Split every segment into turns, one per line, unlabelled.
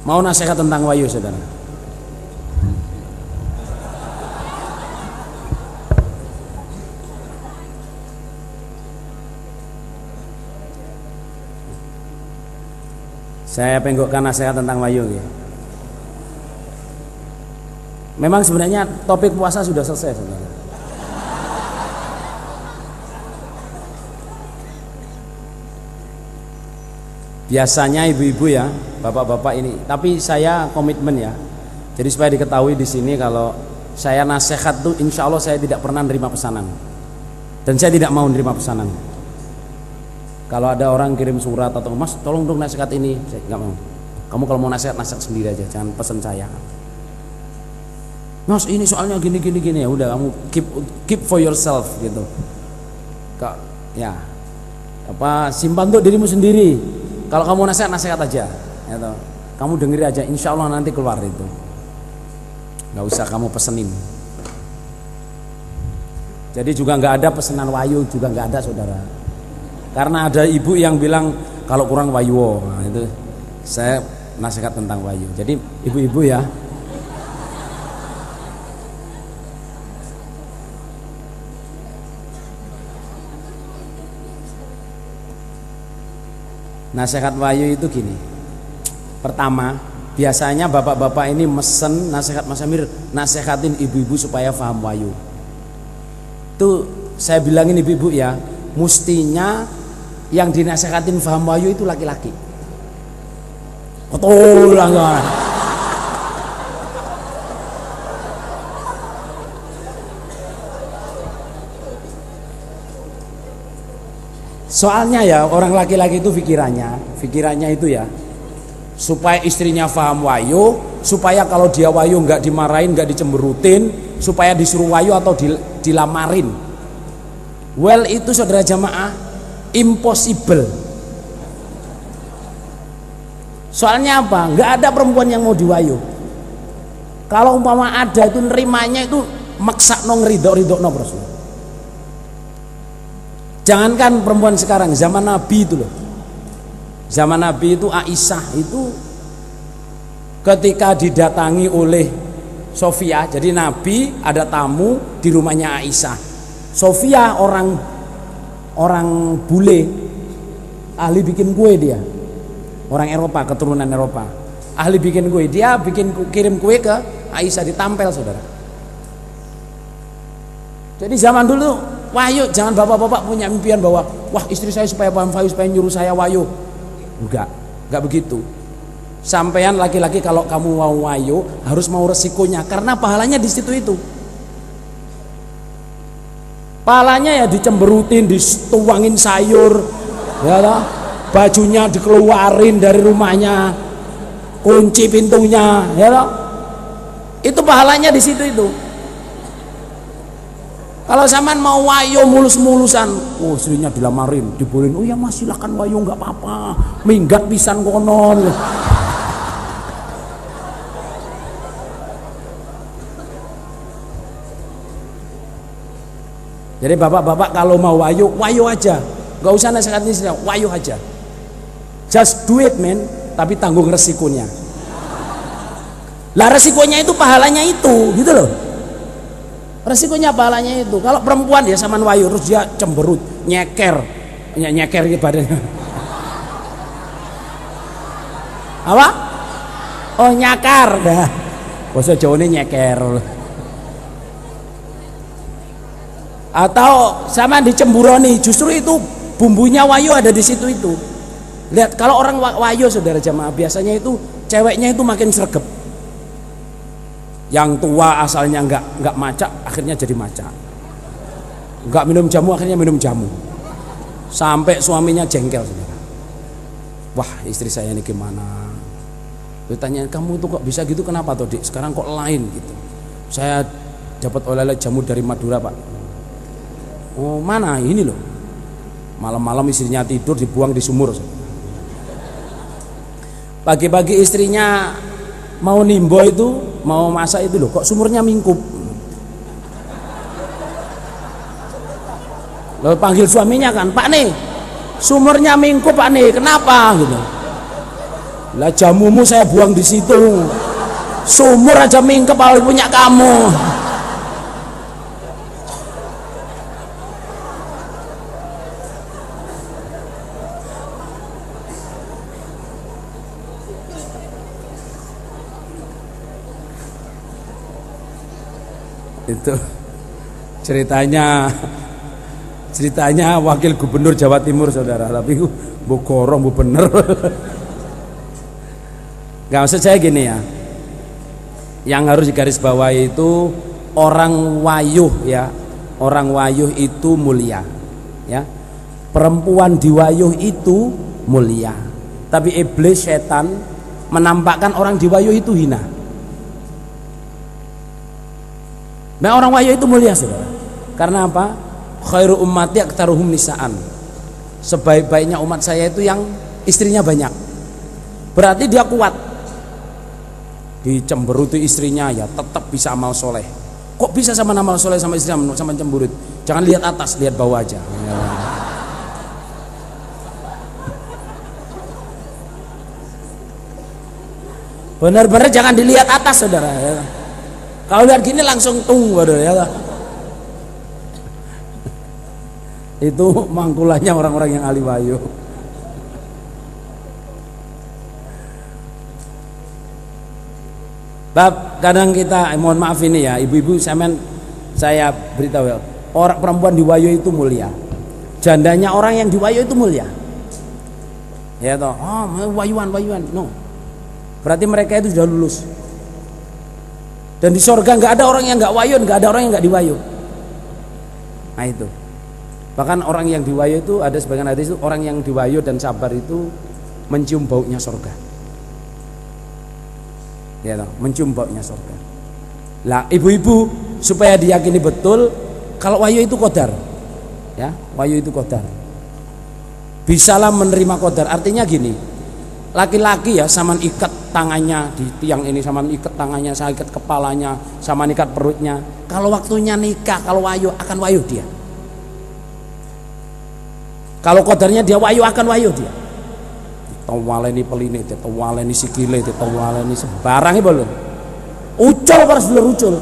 Mau nasihat tentang wayu, saudara? Saya penggokkan nasihat tentang wayu ya. Memang sebenarnya topik puasa sudah selesai, saudara. Biasanya ibu-ibu ya, bapak-bapak ini, tapi saya komitmen ya. Jadi supaya diketahui di sini kalau saya nasihat tuh insya Allah saya tidak pernah nerima pesanan. Dan saya tidak mau nerima pesanan. Kalau ada orang kirim surat atau Mas tolong dong nasihat ini, saya nggak mau. Kamu kalau mau nasihat sendiri aja, jangan pesan saya. Mas ini soalnya gini ya, udah kamu keep for yourself gitu. Kak, ya apa simpan untuk dirimu sendiri. Kalau kamu nasihat aja, gitu. Kamu dengerin aja, insya Allah nanti keluar itu. Nggak usah kamu pesenin. Jadi juga nggak ada pesanan wayu, juga nggak ada, saudara. Karena ada ibu yang bilang kalau kurang wayu, nah, itu saya nasihat tentang wayu. Jadi ibu-ibu ya. Nasihat wayu itu gini. Pertama, biasanya bapak-bapak ini mesen nasihat Mas Amir, nasihatin ibu-ibu supaya paham wayu. Itu saya bilangin ibu-ibu ya, mestinya yang dinasihatin paham wayu itu laki-laki. Betul lah. Soalnya ya orang laki-laki itu pikirannya itu ya supaya istrinya paham wayu, supaya kalau dia wayu nggak dimarahin, nggak dicemberutin, supaya disuruh wayu atau dilamarin. Well itu saudara jamaah impossible. Soalnya apa? Nggak ada perempuan yang mau diwayu. Kalau umpama ada itu nerimanya itu maksa nong ridho no bros. Jangankan perempuan sekarang, zaman Nabi itu loh. Zaman Nabi itu Aisyah itu ketika didatangi oleh Sofia, jadi Nabi ada tamu di rumahnya Aisyah. Sofia orang bule, ahli bikin kue dia. Orang Eropa, keturunan Eropa. Ahli bikin kue, dia kirim kue ke Aisyah ditampel, saudara. Jadi zaman dulu wayu, jangan bapak-bapak punya impian bahwa wah istri saya supaya paham wayu, supaya nyuruh saya wayu. Enggak begitu. Sampean laki-laki kalau kamu mau wayu harus mau resikonya, karena pahalanya di situ itu. Pahalanya ya dicemberutin, dituangin sayur, ya lah. Bajunya dikeluarin dari rumahnya, kunci pintunya, ya lah. Itu pahalanya di situ itu. Kalau zaman mau wayo mulus-mulusan, oh istrinya dilamarin, dibolehin, oh ya mas silakan wayo nggak apa-apa, minggat pisan konon. Jadi bapak-bapak kalau mau wayo aja, nggak usah nasihatin istrinya, wayo aja. Just do it man, tapi tanggung resikonya. Lah resikonya itu pahalanya itu, gitu loh. Resikonya pahalanya itu. Kalau perempuan dia sama wayu terus dia cemberut, nyeker gitu badannya. Apa? Oh nyakar dah. Bahasa Jawanya nyeker. Atau sama dicemburoni, justru itu bumbunya wayu ada di situ itu. Lihat kalau orang wayu saudara jamaah biasanya itu ceweknya itu makin sregep. Yang tua asalnya nggak maca, akhirnya jadi maca. Nggak minum jamu, akhirnya minum jamu. Sampai suaminya jengkel, saudara. Wah istri saya ini gimana? Ditanya kamu tuh kok bisa gitu, kenapa tuh dik? Sekarang kok lain gitu. Saya dapat oleh-oleh jamu dari Madura pak. Oh mana ini loh. Malam-malam istrinya tidur dibuang di sumur. Pagi-pagi istrinya mau nimbo itu, mau masak itu loh, kok sumurnya mingkup. Lalu panggil suaminya kan, Pak nih, sumurnya mingkup Pak nih, kenapa gitu. Lah jamumu saya buang di situ. Sumur aja mingkep kalau punya kamu. Itu ceritanya wakil gubernur Jawa Timur saudara, tapi bu gorong bu bener. Gak maksud saya gini ya, yang harus digarisbawahi itu orang wayuh ya, orang wayuh itu mulia ya, perempuan diwayuh itu mulia, tapi iblis setan menampakkan orang diwayuh itu hina. Nah orang wayuh itu mulia saudara, karena apa? Khairu ummati aktaruhum nisaan, sebaik-baiknya umat saya itu yang istrinya banyak, berarti dia kuat. Dicemberuti istrinya ya tetap bisa amal soleh. Kok bisa sama amal soleh sama istrinya sama cemberut? Jangan lihat atas, lihat bawah aja ya. Benar-benar jangan dilihat atas saudara ya. Kalau lihat gini langsung waduh ya. Itu mangkulannya orang-orang yang ahli wayuh. Bab kadang kita mohon maaf ini ya ibu-ibu, saya beritahu ya, orang perempuan di wayuh itu mulia. Jandanya orang yang di wayuh itu mulia. Ya toh, oh wayuan no. Berarti mereka itu sudah lulus. Dan di sorga nggak ada orang yang nggak wayuh, nggak ada orang yang nggak diwayuh. Nah itu. Bahkan orang yang diwayuh itu ada sebagian hadis itu orang yang diwayuh dan sabar itu mencium baunya sorga. Ya toh, mencium baunya sorga. Lah ibu-ibu supaya diyakini betul kalau wayuh itu qadar. Ya, wayuh itu qadar. Bisalah menerima qadar. Artinya gini. Laki-laki ya saman ikat tangannya di tiang ini, saman ikat tangannya, saya ikat kepalanya, saman ikat perutnya. Kalau waktunya nikah, kalau wayuh akan wayuh dia. Kalau qadarnya dia wayuh akan wayuh dia. Tawaleni peline, tawaleni sikile, tawaleni sembarang iki lho. Ucul pas lho ucul.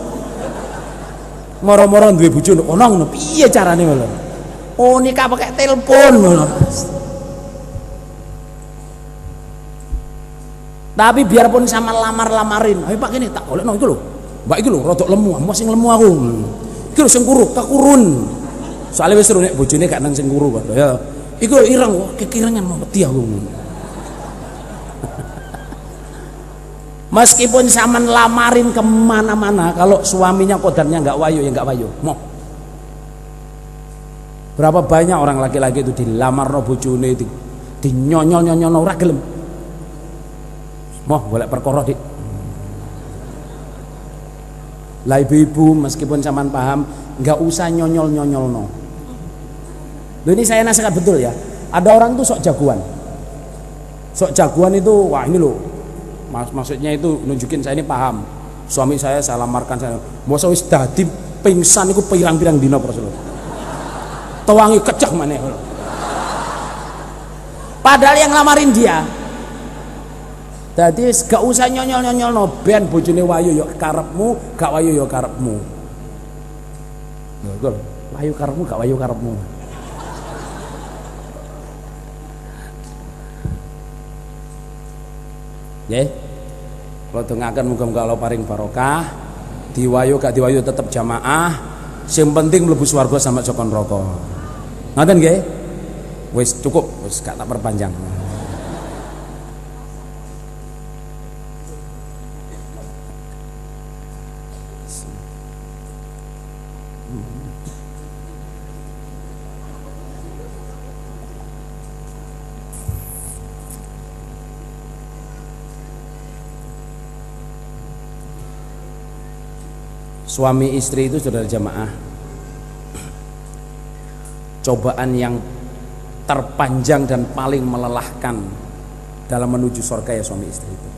Moro-moro duwe bojo ono ngono piye carane lho. Oh nikah pakai telepon lho. Tapi biarpun sama lamar-lamarin, ayo Pak gini tak golekno itu lho. Mbak iki lho rodok lemu, sing lemu aku. Iki lho sing kuru, kekurun. Soale wis seru nek bojone gak nang sing kuru kok. Ya. Iku ireng kok kekirengan mau wedi aku. Meskipun saman lamarin kemana-mana, kalau suaminya kodarnya nggak wayuh ya nggak wayuh. Mau berapa banyak orang laki-laki itu dilamar no bojone di nyonyol ora gelem. Mau golek perkara dik. Lah ibu-ibu meskipun saman paham nggak usah nyonyol no. Loh ini saya nasihat betul ya. Ada orang tuh sok jagoan. Sok jagoan itu wah ini loh. Maksudnya itu nunjukin saya ini paham. Suami saya lamarkan saya. Mosok wis dadi pingsan iku pirang-pirang dina Rasulullah. Tewangi kecah maneh. Padahal yang lamarin dia. Dadi gak usah nyonyol no ben bojone wayu yo karepmu, gak wayu yo karepmu. Lho kok wayu karepmu gak wayu karepmu. Nggih. Kalau dengaken muga-muga Allah paring barokah, diwayu gak diwayu tetap jamaah, sing penting mlebu swarga sampe saka neraka. Ngoten nggih? Wis cukup, wis gak tak perpanjang. Suami istri itu saudara jamaah, cobaan yang terpanjang dan paling melelahkan dalam menuju surga ya suami istri itu.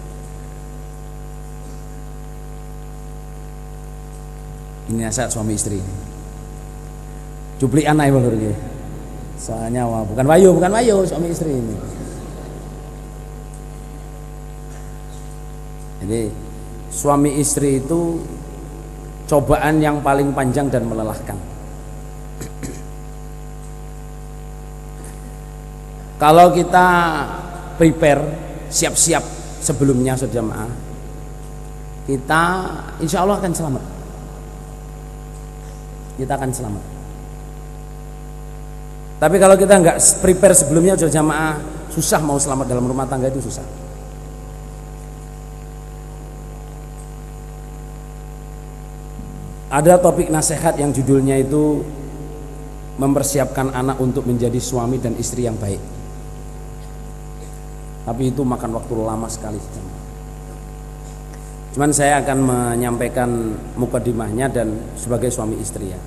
Ini nasihat suami istri. Cuplikan ae lho iki. Soalnya bukan wayu suami istri ini. Jadi suami istri itu cobaan yang paling panjang dan melelahkan. Kalau kita prepare, siap-siap sebelumnya jamaah, kita insya Allah akan selamat. Kita akan selamat. Tapi kalau kita nggak prepare sebelumnya jamaah, susah mau selamat dalam rumah tangga, itu susah. Ada topik nasihat yang judulnya itu mempersiapkan anak untuk menjadi suami dan istri yang baik. Tapi itu makan waktu lama sekali. Cuman saya akan menyampaikan mukadimahnya dan sebagai suami istri ya.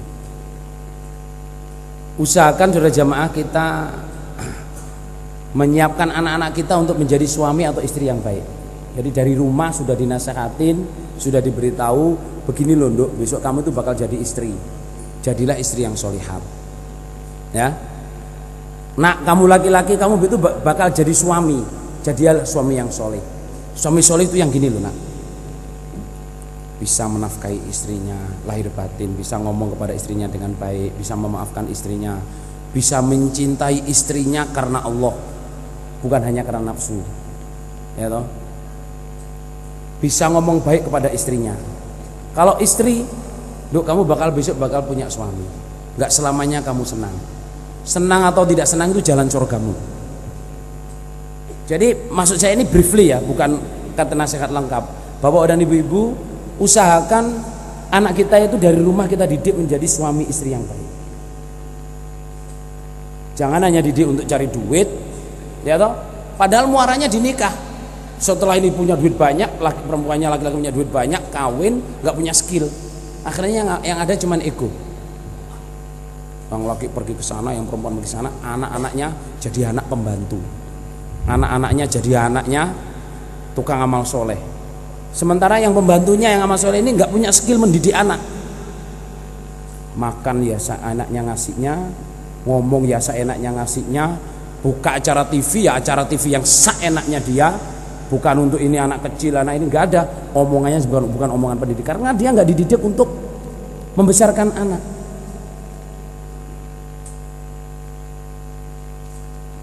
Usahakan saudara jamaah kita menyiapkan anak-anak kita untuk menjadi suami atau istri yang baik. Jadi dari rumah sudah dinasehatin, sudah diberitahu, begini loh Nduk, besok kamu itu bakal jadi istri. Jadilah istri yang solihat. Ya. Nak, kamu laki-laki, kamu itu bakal jadi suami. Jadilah suami yang soleh. Suami soleh itu yang gini loh nak, bisa menafkahi istrinya lahir batin, bisa ngomong kepada istrinya dengan baik, bisa memaafkan istrinya, bisa mencintai istrinya karena Allah, bukan hanya karena nafsu, ya toh. Bisa ngomong baik kepada istrinya. Kalau istri, Duk, kamu besok bakal punya suami. Nggak selamanya kamu senang. Senang atau tidak senang itu jalan surgamu. Jadi maksud saya ini briefly ya, bukan kata nasihat lengkap. Bapak dan ibu-ibu, usahakan anak kita itu dari rumah kita didik menjadi suami istri yang baik. Jangan hanya didik untuk cari duit, ya toh. Padahal muaranya di nikah. Setelah ini punya duit banyak, perempuannya laki-laki punya duit banyak, kawin, nggak punya skill. Akhirnya yang ada cuman ego. Yang laki pergi ke sana, yang perempuan pergi ke sana, anak-anaknya jadi anak pembantu. Anak-anaknya jadi anaknya tukang amal soleh. Sementara yang pembantunya yang amal soleh ini nggak punya skill mendidik anak. Makan ya seenaknya ngasihnya, ngomong ya seenaknya ngasihnya, buka acara TV ya acara TV yang seenaknya dia, bukan untuk ini anak kecil, anak ini nggak ada. Omongannya bukan omongan pendidik, karena dia nggak dididik untuk membesarkan anak.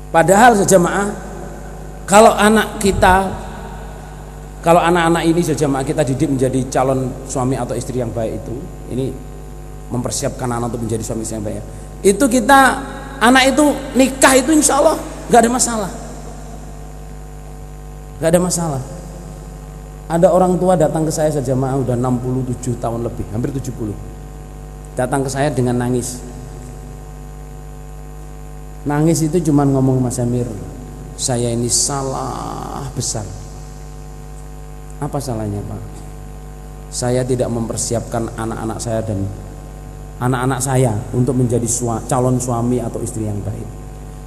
Padahal sejamaah, kalau anak-anak ini sejamaah kita didik menjadi calon suami atau istri yang baik itu, ini mempersiapkan anak untuk menjadi suami istri yang baik. Itu kita anak itu nikah itu insya Allah nggak ada masalah, nggak ada masalah. Ada orang tua datang ke saya sejamaah udah 67 tahun lebih, hampir 70, datang ke saya dengan nangis. Nangis itu cuman ngomong, Mas Amir, saya ini salah besar. Apa salahnya Pak? Saya tidak mempersiapkan anak-anak saya dan anak-anak saya untuk menjadi calon suami atau istri yang baik.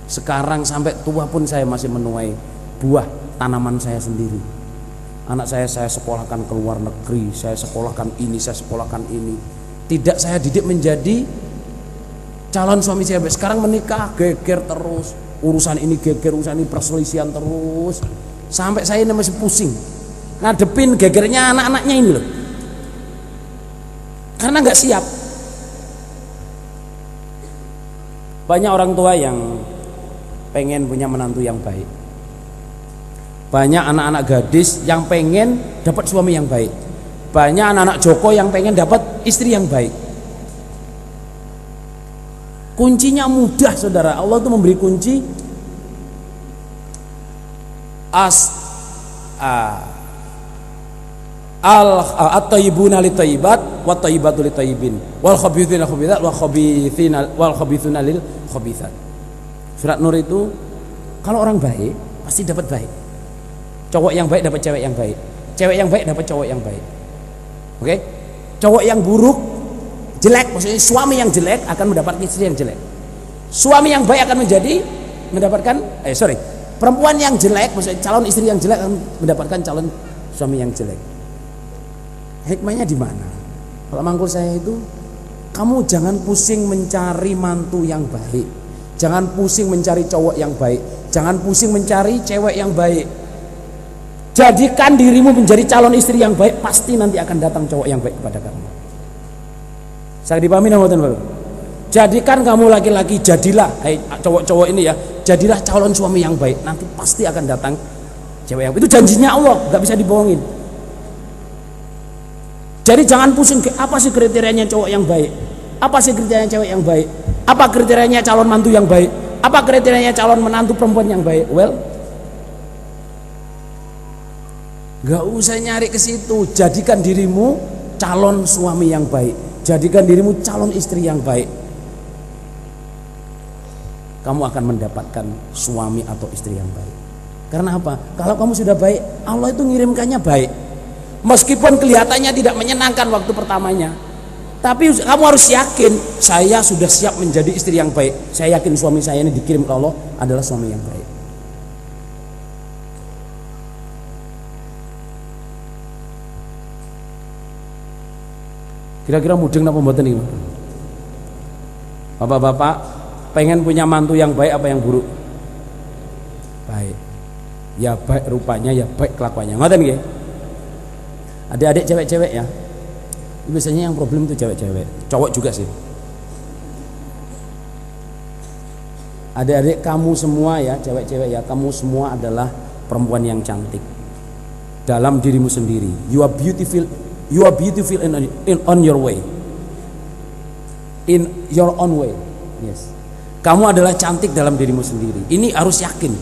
Sekarang sampai tua pun saya masih menuai buah tanaman saya sendiri. Anak saya sekolahkan ke luar negeri, saya sekolahkan ini, saya sekolahkan ini. Tidak saya didik menjadi calon suami saya. Sekarang menikah geger terus, urusan ini geger, urusan ini perselisihan terus, sampai saya ini masih pusing ngadepin gegernya anak-anaknya ini loh, karena nggak siap. Banyak orang tua yang pengen punya menantu yang baik, banyak anak-anak gadis yang pengen dapat suami yang baik, banyak anak-anak Joko yang pengen dapat istri yang baik. Kuncinya mudah saudara, Allah itu memberi kunci at-thayyibuna lit-thayyibat wat-thayyibatu lit-thayyibin wal khabithuna khabithat wal khabithuna lil khabithat. Surat Nur itu kalau orang baik pasti dapat baik. Cowok yang baik dapat cewek yang baik. Cewek yang baik dapat cowok yang baik. Oke? Cowok yang buruk, jelek, maksudnya suami yang jelek akan mendapatkan istri yang jelek. Suami yang baik akan perempuan yang jelek, maksudnya calon istri yang jelek akan mendapatkan calon suami yang jelek. Hikmahnya di mana? Kalau mangkul saya itu, kamu jangan pusing mencari mantu yang baik, jangan pusing mencari cowok yang baik, jangan pusing mencari cewek yang baik. Jadikan dirimu menjadi calon istri yang baik, pasti nanti akan datang cowok yang baik kepada kamu. Saya dipahami nggak, Bapak? Jadikan kamu laki-laki, jadilah, cowok-cowok ini ya, jadilah calon suami yang baik, nanti pasti akan datang cewek yang baik. Itu janjinya Allah, nggak bisa dibohongin. Jadi jangan pusing, apa sih kriterianya cowok yang baik? Apa sih kriterianya cewek yang baik? Apa kriterianya calon mantu yang baik? Apa kriterianya calon menantu perempuan yang baik? Well, gak usah nyari ke situ. Jadikan dirimu calon suami yang baik. Jadikan dirimu calon istri yang baik. Kamu akan mendapatkan suami atau istri yang baik. Karena apa? Kalau kamu sudah baik, Allah itu ngirimkannya baik. Meskipun kelihatannya tidak menyenangkan waktu pertamanya, tapi kamu harus yakin, saya sudah siap menjadi istri yang baik. Saya yakin suami saya ini dikirim ke Allah adalah suami yang baik. Kira-kira mudeng apa mboten iki? Bapak-bapak pengen punya mantu yang baik apa yang buruk? Baik. Ya baik rupanya, ya baik kelakuannya. Ngoten nggih? Adik-adik cewek-cewek ya. Biasanya yang problem itu cewek-cewek, cowok juga sih. Adik-adik kamu semua ya, cewek-cewek ya, kamu semua adalah perempuan yang cantik dalam dirimu sendiri. You are beautiful on your way, in your own way. Yes. Kamu adalah cantik dalam dirimu sendiri. Ini harus yakin.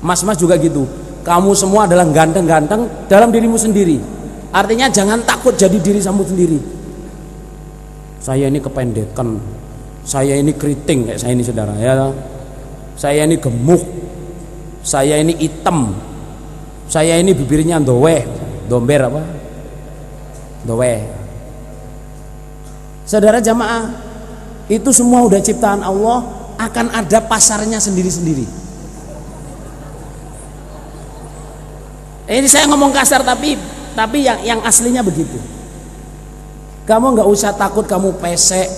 Mas-mas juga gitu. Kamu semua adalah ganteng-ganteng dalam dirimu sendiri. Artinya jangan takut jadi diri kamu sendiri. Saya ini kependekan, saya ini keriting kayak saya ini saudara ya. Saya ini gemuk, saya ini hitam, saya ini bibirnya domber apa? Dowe. Saudara jamaah, itu semua udah ciptaan Allah, akan ada pasarnya sendiri-sendiri. Ini saya ngomong kasar tapi yang aslinya begitu. Kamu nggak usah takut kamu pesek,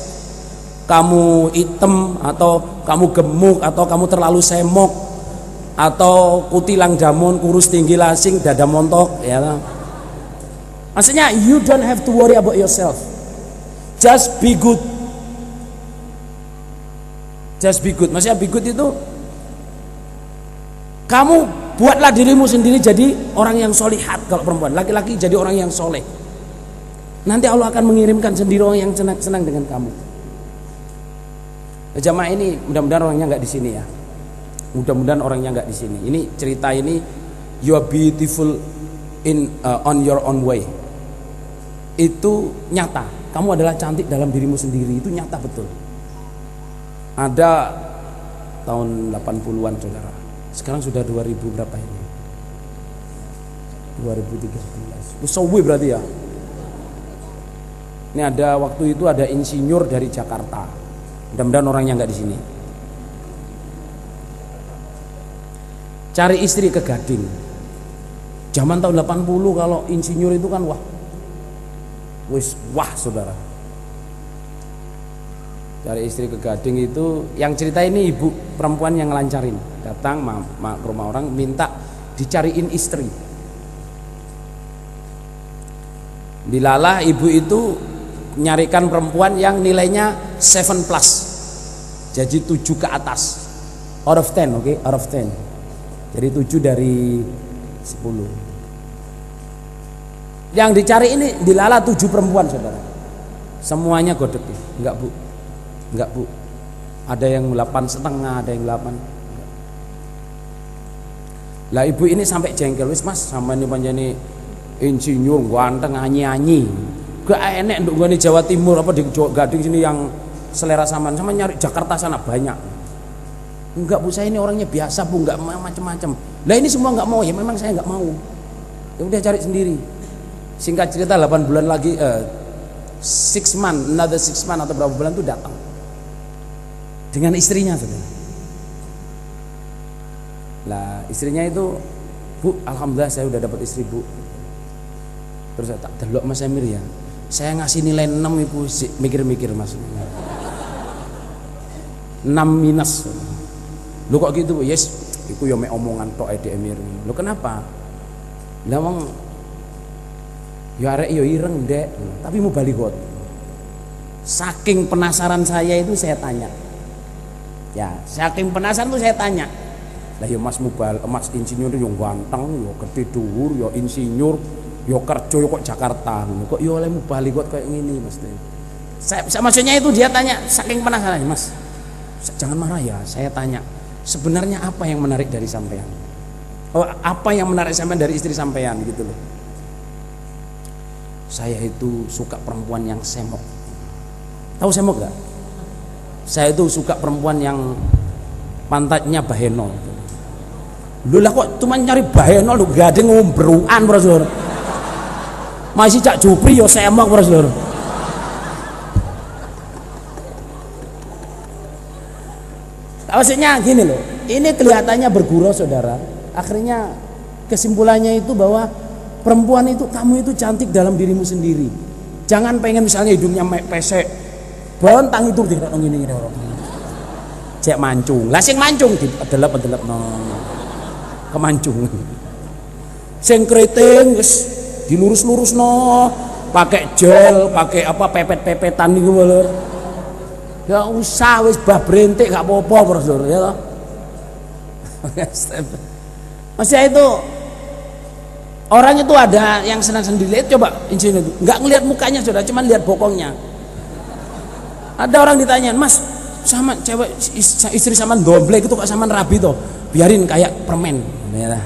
kamu hitam, atau kamu gemuk, atau kamu terlalu semok, atau kutilang damun, kurus tinggi lasing, dada montok, ya. Maksudnya you don't have to worry about yourself. Just be good. Just be good. Maksudnya be good itu kamu buatlah dirimu sendiri jadi orang yang solihat. Kalau perempuan, laki-laki jadi orang yang soleh. Nanti Allah akan mengirimkan sendiri orang yang senang dengan kamu. Jamaah ini mudah-mudahan orangnya nggak di sini ya. Mudah-mudahan orangnya nggak di sini. Ini cerita ini, you are beautiful on your own way. Itu nyata. Kamu adalah cantik dalam dirimu sendiri. Itu nyata betul. Ada tahun 80-an saudara. Sekarang sudah 2000 berapa ini? 2013. Sowi berarti ya. Ini ada waktu itu ada insinyur dari Jakarta. Mudah-mudahan orangnya nggak di sini. Cari istri ke Gading. Zaman tahun 80 kalau insinyur itu kan wah saudara. Cari istri ke Gading itu, yang cerita ini ibu perempuan yang ngelancarin, datang ke rumah orang minta dicariin istri. Dilalah ibu itu nyarikan perempuan yang nilainya 7+, jadi 7 ke atas, out of 10, oke, out of 10, jadi 7 dari 10. Yang dicari ini dilalah 7 perempuan saudara, semuanya godek. Enggak bu, ada yang 8,5, ada yang 8. Lah ibu ini sampai jengkel, wis mas sama ini panjani insinyur ganteng anyi-anyi, gak enek untuk gue di Jawa Timur apa di Gading sini yang selera sama nyari Jakarta sana banyak. Enggak bu, saya ini orangnya biasa bu, enggak macam-macam. Lah ini semua enggak mau, ya memang saya enggak mau, ya udah cari sendiri. Singkat cerita 8 bulan lagi 6 months, another 6 months atau berapa bulan itu datang dengan istrinya saudara. Lah istrinya itu, bu alhamdulillah saya udah dapat istri bu. Terus tak delok mas Emir ya, saya ngasih nilai 6 ibu, mikir-mikir mas 6 minus. Lu kok gitu bu? Yes, itu ya mek omongan tok Emir. Lu kenapa? Lah wong ya arek yo ireng, Dek, tapi mubalighat. Saking penasaran saya itu saya tanya. Ya, saking penasaran tuh saya tanya. Lah ya Mas Mas insinyur yo ganteng, yo gede dhuwur, yo insinyur, yo kerja yo kok Jakarta. Kok yo oleh mubalighat kayak ngini, Mas. Saya maksudnya itu dia tanya saking penasaran, Mas. Jangan marah ya, saya tanya. Sebenarnya apa yang menarik dari sampean? Oh, apa yang menarik sampean dari istri sampean gitu loh. Saya itu suka perempuan yang semok. Tahu semok gak? Saya itu suka perempuan yang pantatnya baheno. Lu lah kok cuma nyari baheno lu gak ada ngombruan, Bro. Masih Cak Jupri yo semok, Bro. Maksudnya gini loh, ini kelihatannya bergurau saudara. Akhirnya kesimpulannya itu bahwa perempuan itu, kamu itu cantik dalam dirimu sendiri. Jangan pengen misalnya hidungnya pesek, bontang itu tidak gini orang. Cek mancung, lah sing mancung delep no, kemancung. Sing keriting wis dilurus no, pakai gel, pakai apa pepet-pepetan niku lho. Ya usah wis bah brentik gak apa-apa, Bro, ya toh. Maksudnya itu orang itu ada yang senang sendiri. Coba insinyur itu nggak ngelihat mukanya sudah, cuma lihat bokongnya. Ada orang ditanya, Mas, sama cewek istri sama domblek itu kok sama rabi toh, biarin kayak permen. Ya.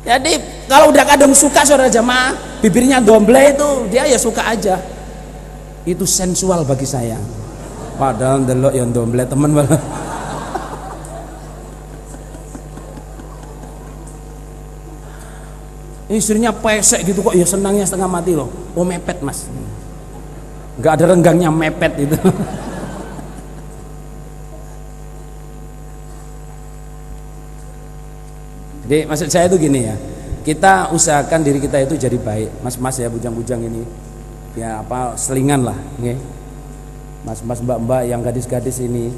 Jadi kalau udah kadang suka saudara jamaah, bibirnya domble itu dia ya suka aja. Itu sensual bagi saya. Padahal delok yang domble temen malah. Istrinya pesek gitu kok ya senangnya setengah mati loh. Oh mepet Mas. Nggak ada renggangnya, mepet itu. Jadi maksud saya itu gini ya, kita usahakan diri kita itu jadi baik, mas-mas ya, bujang-bujang ini, ya apa selingan lah, okay? Mas-mas mbak-mbak yang gadis-gadis ini,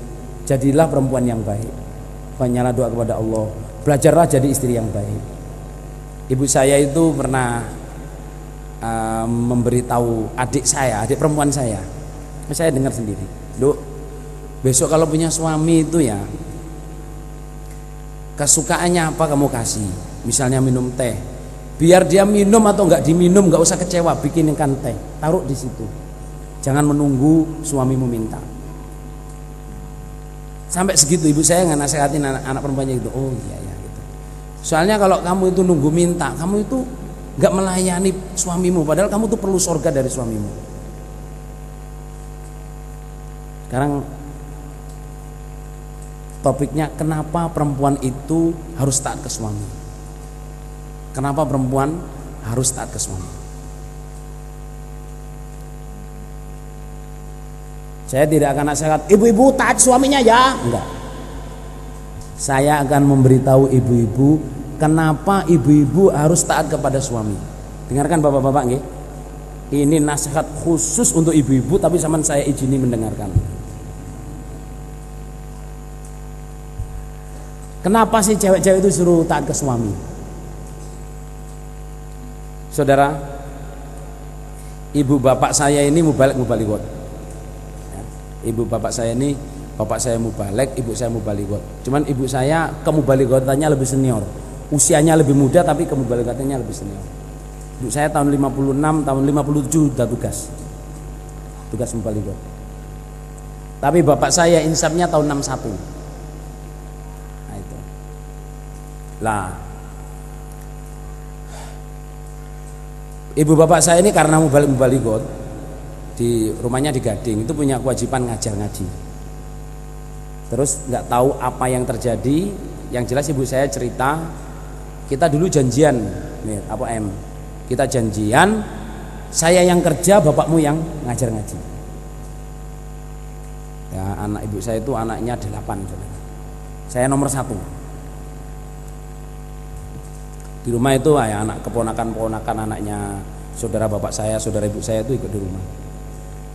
jadilah perempuan yang baik, banyaklah doa kepada Allah, belajarlah jadi istri yang baik. Ibu saya itu pernah memberitahu adik perempuan saya dengar sendiri, Duk, besok kalau punya suami itu ya, kesukaannya apa kamu kasih, misalnya minum teh, biar dia minum atau nggak diminum nggak usah kecewa, bikinkan teh, taruh di situ, jangan menunggu suamimu minta. Sampai segitu ibu saya nggak nasehatin anak perempuannya gitu. Oh iya ya gitu. Soalnya kalau kamu itu nunggu minta, kamu itu nggak melayani suamimu, padahal kamu tuh perlu surga dari suamimu. Sekarang topiknya, kenapa perempuan itu harus taat ke suami? Kenapa perempuan harus taat ke suami? Saya tidak akan nasihat ibu-ibu taat suaminya ya, enggak. Saya akan memberitahu ibu-ibu kenapa ibu-ibu harus taat kepada suami. Dengarkan bapak-bapak nggih. Ini nasihat khusus untuk ibu-ibu, tapi zaman saya izini mendengarkan. Kenapa sih cewek-cewek itu suruh taat ke suami? Saudara, ibu bapak saya ini mubalik. Ibu bapak saya ini, bapak saya mubalek, ibu saya mubalighot. Cuman ibu saya kemubalighotannya lebih senior. Usianya lebih muda tapi kemubalighotannya lebih senior. Ibu saya tahun 56, tahun 57 udah tugas mubalighot. Tapi bapak saya insafnya tahun 61. Nah itu. Lah, ibu bapak saya ini karena mubalighot, di rumahnya di Gading, itu punya kewajiban ngajar ngaji. Terus nggak tahu apa yang terjadi, yang jelas ibu saya cerita, kita dulu janjian, nih, kita janjian, saya yang kerja, bapakmu yang ngajar ngaji. Ya, anak ibu saya itu anaknya 8, saya nomor 1. Di rumah itu ya anak keponakan anaknya saudara bapak saya, saudara ibu saya itu ikut di rumah.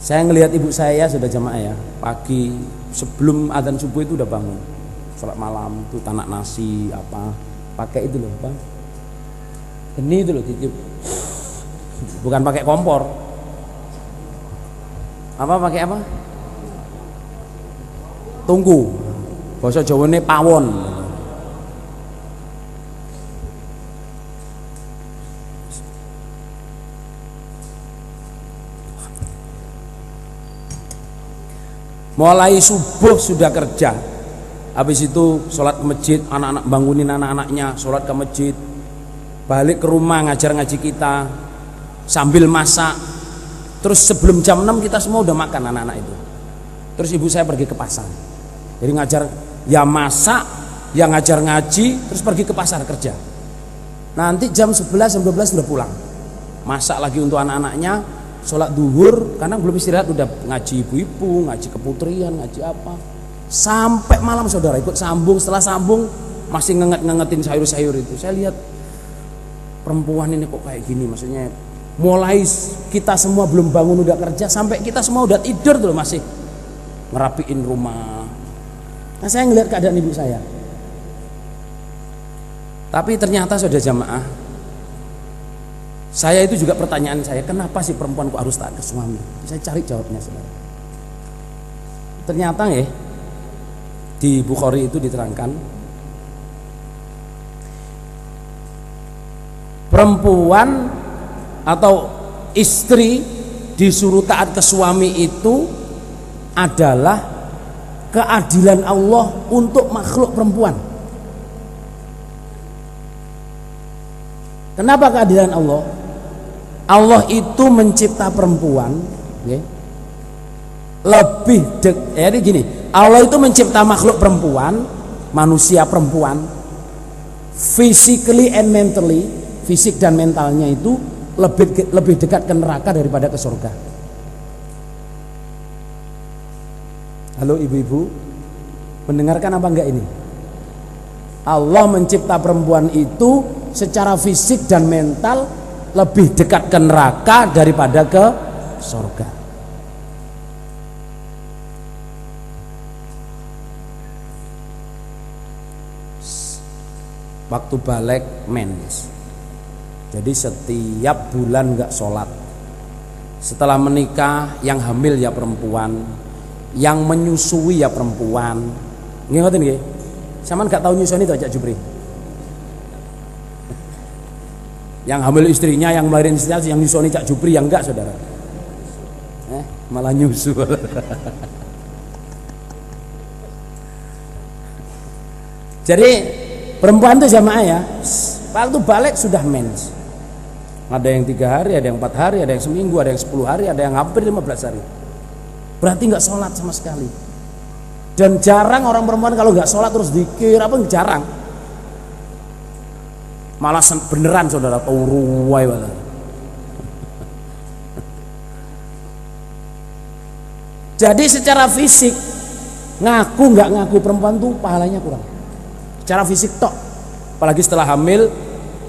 Saya ngelihat ibu saya sudah jamaah ya, pagi sebelum adzan subuh itu udah bangun. sholat malam itu tanak nasi apa pakai itu loh apa ini itu loh titip, bukan pakai kompor apa pakai apa tungku basa Jawane pawon. Mulai subuh sudah kerja, habis itu sholat ke masjid, anak-anak bangunin anak-anaknya sholat ke masjid, balik ke rumah ngajar ngaji kita sambil masak. Terus sebelum jam 6 kita semua udah makan anak-anak itu. Terus ibu saya pergi ke pasar, jadi ngajar ya masak ya ngajar ngaji, terus pergi ke pasar kerja. Nanti jam 11 jam 12 udah pulang, masak lagi untuk anak-anaknya, sholat duhur karena belum istirahat udah ngaji ibu-ibu, ngaji keputrian, ngaji apa sampai malam saudara, ikut sambung. Setelah sambung masih ngengetin sayur-sayur itu. Saya lihat perempuan ini kok kayak gini, maksudnya mulai kita semua belum bangun udah kerja sampai kita semua udah tidur tuh masih ngerapiin rumah. Nah saya ngelihat keadaan ibu saya, tapi ternyata sudah jamaah, saya itu juga pertanyaan saya, kenapa sih perempuan kok harus taat ke suami? Saya cari jawabnya saudara. Ternyata ya di Bukhari itu diterangkan perempuan atau istri disuruh taat ke suami itu adalah keadilan Allah untuk makhluk perempuan. Kenapa keadilan Allah? Allah itu mencipta perempuan ya, lebih jadi gini, Allah itu mencipta makhluk perempuan, manusia perempuan, physically and mentally, fisik dan mentalnya itu lebih dekat ke neraka daripada ke surga. Halo ibu-ibu, mendengarkan apa enggak ini? Allah mencipta perempuan itu secara fisik dan mental lebih dekat ke neraka daripada ke surga. Waktu balik mens, jadi setiap bulan nggak sholat. Setelah menikah yang hamil ya perempuan, yang menyusui ya perempuan. Ngerti nggih? Sama nggak tahu nyusui itu aja Jubri. Yang hamil istrinya, yang melahirin istrinya, yang nyusui Cak Jubri, yang enggak saudara. Malah nyusu. Jadi perempuan itu jamaah ya, waktu balik sudah mens. Ada yang 3 hari, ada yang 4 hari, ada yang seminggu, ada yang 10 hari, ada yang hampir 15 hari. Berarti nggak sholat sama sekali. Dan jarang orang perempuan kalau nggak sholat terus zikir apa, jarang. Malah beneran saudara, turuwai malah. Jadi secara fisik ngaku nggak ngaku perempuan tuh pahalanya kurang. Secara fisik tok, apalagi setelah hamil,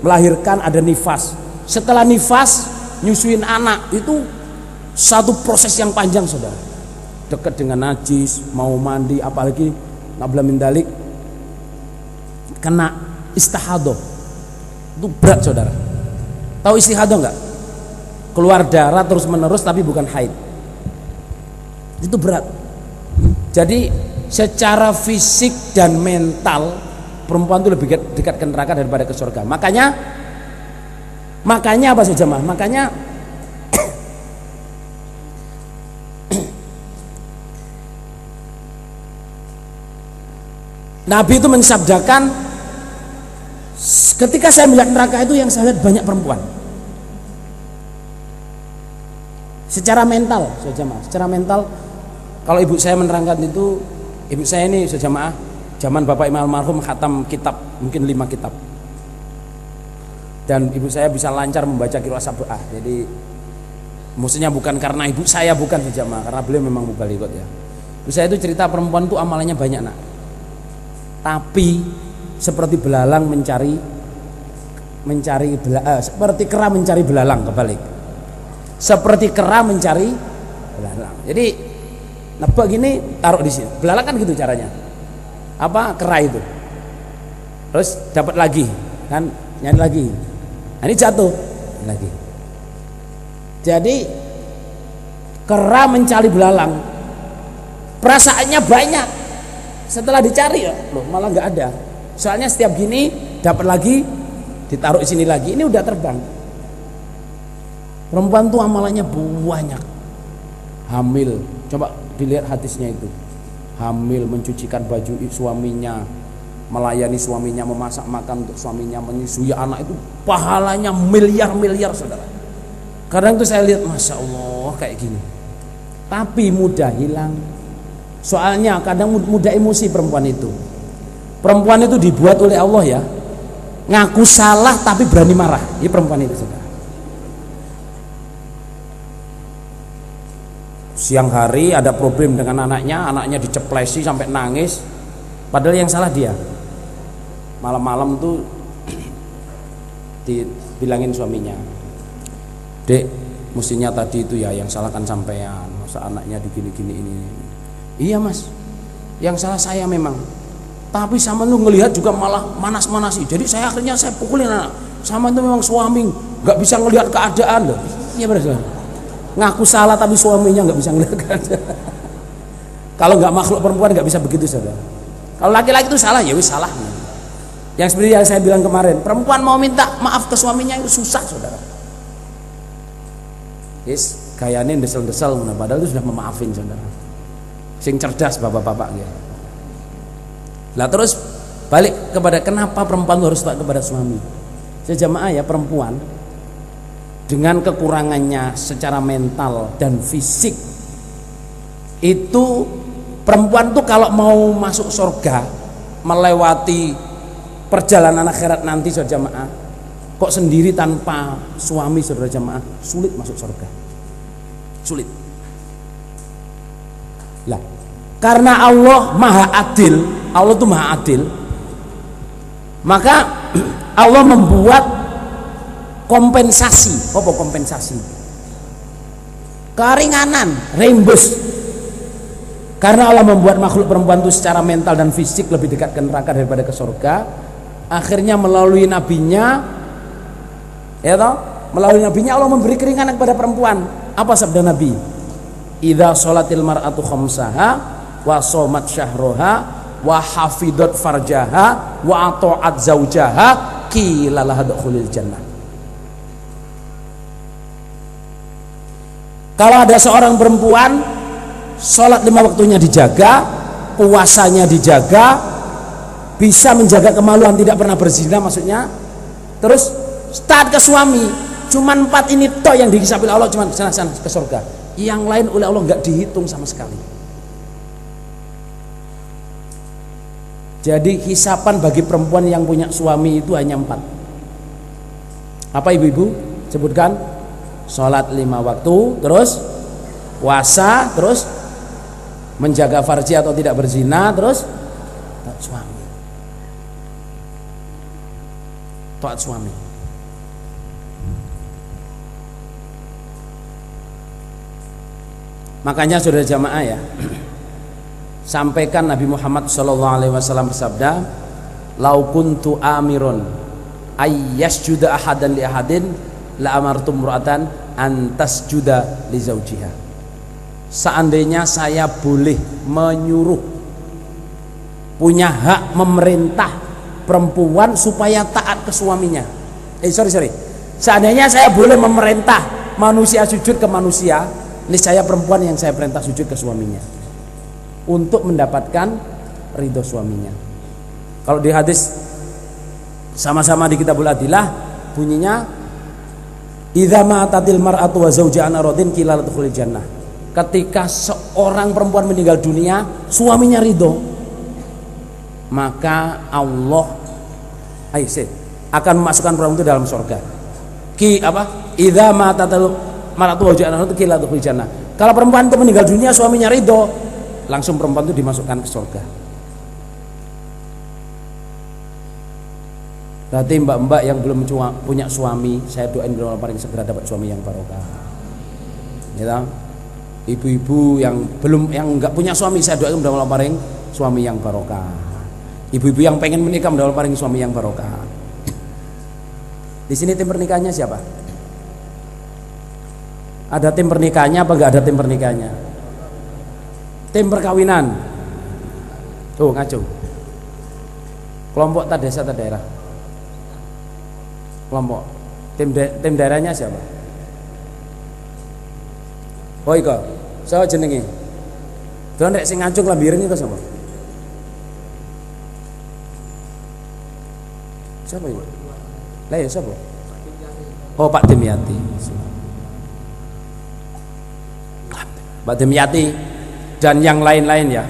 melahirkan, ada nifas. Setelah nifas nyusuin anak itu satu proses yang panjang saudara, dekat dengan najis, mau mandi, apalagi nabla min dalik kena istihadah, itu berat saudara. Tahu istihadah nggak? Keluar darah terus menerus tapi bukan haid, itu berat. Jadi secara fisik dan mental perempuan itu lebih dekat ke neraka daripada ke surga. Makanya apa sih jemaah? Makanya Nabi itu mensabdakan, ketika saya melihat neraka itu yang saya lihat banyak perempuan. Secara mental, jemaah, secara mental, kalau ibu saya menerangkan itu, ibu saya ini jemaah, zaman Bapak Imam almarhum khatam kitab mungkin 5 kitab. Dan ibu saya bisa lancar membaca qiraat sab'ah. Jadi maksudnya bukan karena ibu saya, bukan jemaah, karena beliau memang mubalighat ya. Ibu saya itu cerita perempuan itu amalannya banyak nak. Tapi seperti belalang seperti kera mencari belalang, kebalik. Seperti kera mencari belalang. Jadi nebak gini, taruh di sini. Belalang kan gitu caranya. kera itu, terus dapat lagi kan, nyari lagi, nah, ini jatuh lagi. Jadi kera mencari belalang, perasaannya banyak. Setelah dicari loh malah nggak ada. Soalnya setiap gini dapat lagi, ditaruh di sini lagi, ini udah terbang. Perempuan tuh amalannya banyak. Hamil, coba dilihat hadisnya itu. Hamil, mencucikan baju suaminya, melayani suaminya, memasak makan untuk suaminya, menyusui anak, itu pahalanya miliar-miliar saudara. Kadang tuh saya lihat, masya Allah kayak gini. Tapi mudah hilang. Soalnya kadang mudah emosi perempuan itu. Perempuan itu dibuat oleh Allah ya, ngaku salah tapi berani marah. Ini perempuan itu saudara. Siang hari ada problem dengan anaknya diceplesi sampai nangis, padahal yang salah dia. Malam-malam tuh dibilangin suaminya, dek, mestinya tadi itu ya yang salah kan sampean, masa anaknya digini-gini ini. Iya mas, yang salah saya memang, tapi sama tuh ngelihat juga malah manas-manasi. Jadi saya akhirnya saya pukulin anak. Sama tuh memang suami nggak bisa ngelihat keadaan loh. Iya benar. Ngaku salah tapi suaminya nggak bisa ngelihat keadaan. Kalau nggak makhluk perempuan nggak bisa begitu saudara. Kalau laki-laki itu salah ya wis salah. Yang seperti yang saya bilang kemarin, perempuan mau minta maaf ke suaminya itu susah saudara. Yes, kayaknya desel-desel, padahal itu sudah memaafin saudara. Sing cerdas bapak-bapak gitu. Lah terus balik kepada kenapa perempuan harus taat kepada suami. Sejamaah ya, perempuan dengan kekurangannya secara mental dan fisik itu, perempuan tuh kalau mau masuk surga, melewati perjalanan akhirat nanti saudara jamaah, kok sendiri tanpa suami saudara jamaah, sulit masuk surga, sulit. Lah karena Allah maha adil, Allah tuh maha adil, maka Allah membuat kompensasi. Apa kompensasi? Keringanan, rembus. Karena Allah membuat makhluk perempuan itu secara mental dan fisik lebih dekat ke neraka daripada ke surga. Akhirnya melalui nabinya, ya toh, melalui nabinya Allah memberi keringanan kepada perempuan. Apa sabda Nabi? Idza sholatil mar'atu khamsaha wa shamat syahroha wa hafidhat farjaha wa ata'at zaujaha qila laha dukhulil jannah. Kalau ada seorang perempuan sholat 5 waktunya dijaga, puasanya dijaga, bisa menjaga kemaluan, tidak pernah berzina maksudnya, terus taat ke suami, cuman 4 ini toh yang dihisab oleh Allah, cuman sana ke surga, yang lain oleh Allah nggak dihitung sama sekali. Jadi hisapan bagi perempuan yang punya suami itu hanya 4. Apa ibu-ibu? Sebutkan. Sholat 5 waktu, terus puasa, terus menjaga farji atau tidak berzina, terus taat suami. Taat suami. Makanya saudara jamaah ya, sampaikan Nabi Muhammad SAW bersabda, lau kuntu amirun ayyasjuda ahadan li ahadin la amartum mur'atan antas juda li zaujiha. Seandainya saya boleh menyuruh, punya hak memerintah perempuan supaya taat ke suaminya. Seandainya saya boleh memerintah manusia sujud ke manusia, niscaya perempuan yang saya perintah sujud ke suaminya untuk mendapatkan ridho suaminya. Kalau di hadis sama-sama di Kitabul Adillah bunyinya, idza ma'atatil mar'atu wa zawjuha radin qila ladkhulil jannah. Ketika seorang perempuan meninggal dunia, suaminya ridho, maka Allah akan memasukkan perempuan itu dalam surga. Idza ma'atatil mar'atu wa zawjuha radin qila ladkhulil jannah. Kalau perempuan itu meninggal dunia, suaminya ridho, langsung perempuan itu dimasukkan ke surga. Berarti mbak-mbak yang belum punya suami, saya doain mudah-mudahan paling segera dapat suami yang barokah. Ya, ibu-ibu yang nggak punya suami, saya doain mudah-mudahan paling suami yang barokah. Ibu-ibu yang pengen menikah mendawal paring suami yang barokah. Di sini tim pernikahannya siapa? Ada tim pernikahannya apa enggak ada tim pernikahannya? Tim perkawinan. Tuh ngaco. Kelompok desa daerah. Kelompok. Tim daerahnya siapa? Oh iko. Siapa jenenge? Tuh nek sing ngacung lambiring itu siapa? Siapa itu? Lah ya siapa? Oh Pak Demyati. Pak Demyati dan yang lain-lain ya.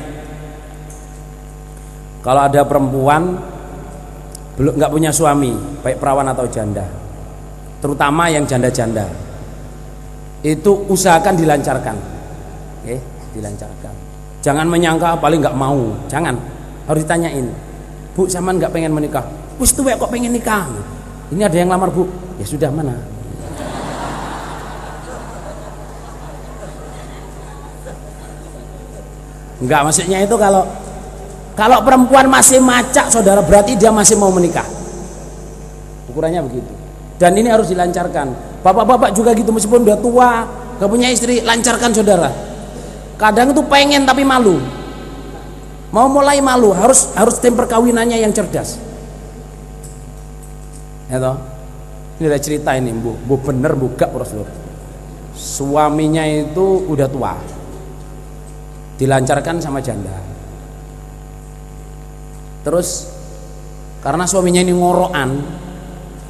Kalau ada perempuan belum nggak punya suami, baik perawan atau janda, terutama yang janda-janda, itu usahakan dilancarkan, oke, dilancarkan. Jangan menyangka paling nggak mau, jangan, harus ditanyain, Bu, sampean nggak pengen menikah? Wis tuwek kok pengen nikah? Ini ada yang lamar Bu, ya sudah mana? Enggak, maksudnya itu kalau perempuan masih macak saudara, berarti dia masih mau menikah. Ukurannya begitu. Dan ini harus dilancarkan. Bapak-bapak juga gitu, meskipun udah tua gak punya istri, lancarkan saudara. Kadang itu pengen tapi malu, mau mulai malu. Harus tim perkawinannya yang cerdas ya toh. Ini ada cerita ini, bu bener buka Rasulullah. Suaminya itu udah tua, dilancarkan sama janda. Terus karena suaminya ini ngorokan,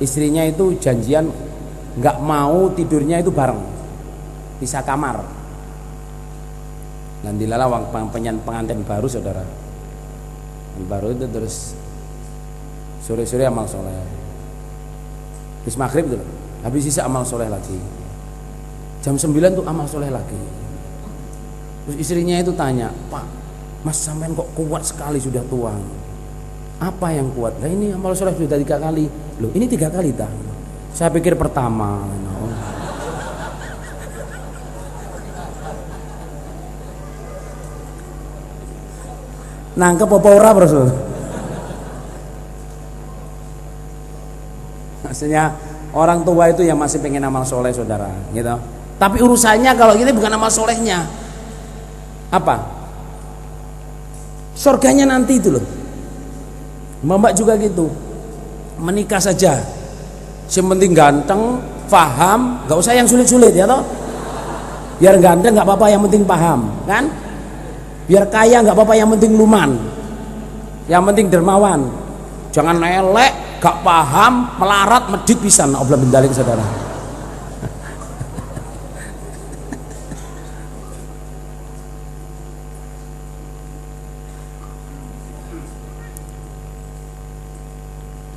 istrinya itu janjian nggak mau tidurnya itu bareng, pisah kamar. Dan dilala pengantin baru saudara, baru itu terus sore-sore amal soleh, habis maghrib tuh, habis sisa amal soleh lagi, jam 9 tuh amal soleh lagi. Terus istrinya itu tanya, Pak, Mas sampean kok kuat sekali sudah tua? Apa yang kuat? Nah ini amal soleh sudah 3 kali. Loh ini 3 kali tak? Saya pikir pertama. Nangkep apa ora Bro? Maksudnya orang tua itu yang masih pengen amal soleh saudara, gitu. Tapi urusannya kalau gitu bukan amal solehnya, apa? Surganya nanti itu loh. Mbak juga gitu, menikah saja, yang penting ganteng, paham, nggak usah yang sulit-sulit ya toh. Biar ganteng nggak apa-apa, yang penting paham, kan? Biar kaya nggak apa-apa, yang penting luman, yang penting dermawan. Jangan elek, gak paham, melarat, medit pisan. Oblah bendalik saudara.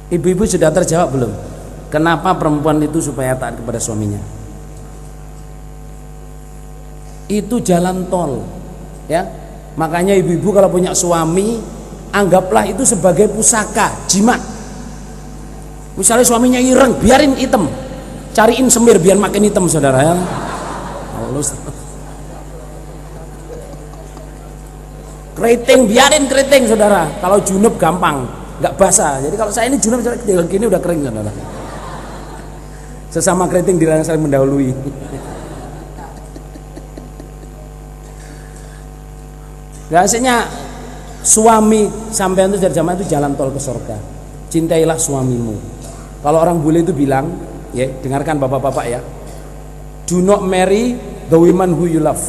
Ibu-ibu sudah terjawab belum? Kenapa perempuan itu supaya taat kepada suaminya? Itu jalan tol, ya. Makanya ibu-ibu kalau punya suami, anggaplah itu sebagai pusaka, jimat. Misalnya suaminya ireng, biarin hitam, cariin semir biar makin hitam saudara ya. Keriting, biarin keriting saudara. Kalau junub gampang, nggak basah. Jadi kalau saya ini junub gini udah kering saudara. Sesama keriting dilarang saling mendahului. Biasanya suami sampean itu dari zaman itu jalan tol ke surga. Cintailah suamimu. Kalau orang bule itu bilang, ya, dengarkan bapak-bapak ya. Do not marry the women who you love,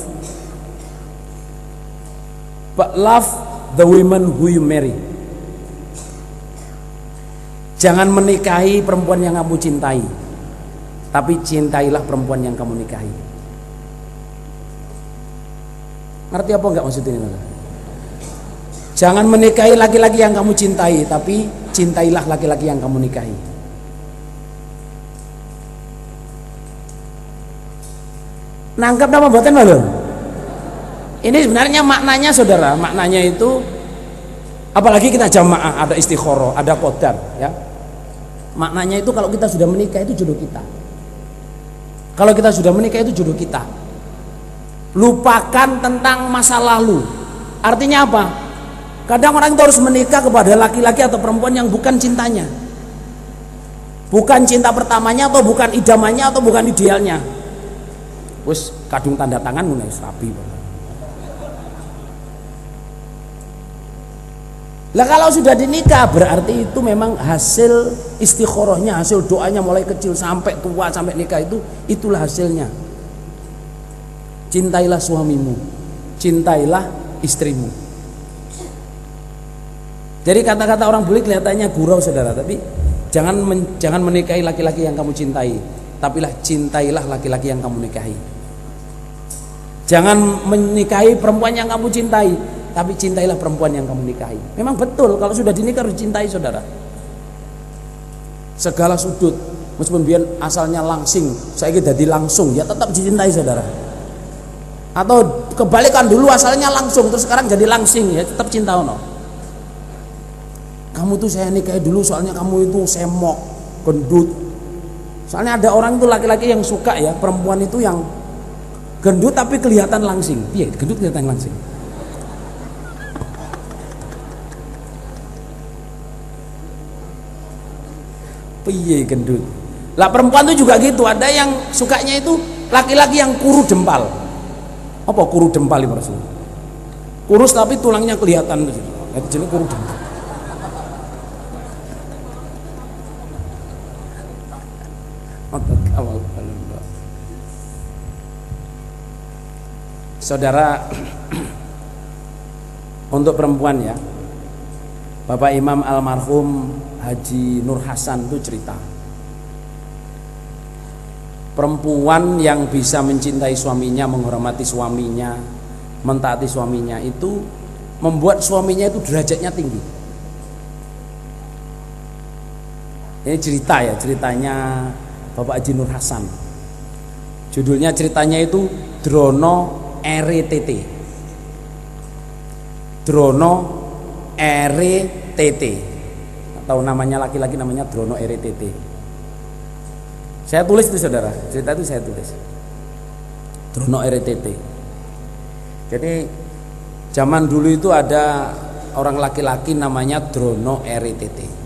but love the women who you marry. Jangan menikahi perempuan yang kamu cintai, tapi cintailah perempuan yang kamu nikahi. Ngerti apa enggak maksud ini? Jangan menikahi laki-laki yang kamu cintai, tapi cintailah laki-laki yang kamu nikahi. Nangkap nama buatan malu. Ini sebenarnya maknanya saudara, maknanya itu apalagi kita jamaah, ada istikharah, ada qadar, ya. Maknanya itu kalau kita sudah menikah itu jodoh kita. Kalau kita sudah menikah itu jodoh kita. Lupakan tentang masa lalu. Artinya apa? Kadang orang itu harus menikah kepada laki-laki atau perempuan yang bukan cintanya, bukan cinta pertamanya, atau bukan idamannya, atau bukan idealnya. Wis kadung tanda tangan ngono wis rapi. Lah kalau sudah dinikah berarti itu memang hasil istikharahnya, hasil doanya mulai kecil sampai tua sampai nikah itulah hasilnya. Cintailah suamimu, cintailah istrimu. Jadi kata-kata orang bule kelihatannya gurau saudara, tapi jangan menikahi laki-laki yang kamu cintai, tapilah cintailah laki-laki yang kamu nikahi. Jangan menikahi perempuan yang kamu cintai, tapi cintailah perempuan yang kamu nikahi. Memang betul kalau sudah dinikah harus dicintai saudara. Segala sudut, meskipun biar asalnya langsing, saya jadi langsung, ya tetap dicintai saudara. Atau kebalikan, dulu asalnya langsung terus sekarang jadi langsing, ya tetap cinta ono. Kamu tuh saya nikahi dulu soalnya kamu itu semok, gendut. Soalnya ada orang itu laki-laki yang suka ya perempuan itu yang gendut tapi kelihatan langsing. Iya, gendut kelihatan langsing. Piye gendut. Lah perempuan itu juga gitu, ada yang sukanya itu laki-laki yang kuru jempal. Apa kuru jempal itu maksudnya? Kurus tapi tulangnya kelihatan gitu. Itu jenis kuru jempal. Saudara, untuk perempuan ya, Bapak Imam almarhum Haji Nur Hasan itu cerita, perempuan yang bisa mencintai suaminya, menghormati suaminya, mentaati suaminya itu membuat suaminya itu derajatnya tinggi. Ini cerita ya, ceritanya Bapak Haji Nur Hasan. Judulnya ceritanya itu Drono RTT. Drono RTT. Atau namanya laki-laki namanya Drono RTT. Saya tulis itu saudara, cerita itu saya tulis. Drono RTT. Jadi zaman dulu itu ada orang laki-laki namanya Drono RTT.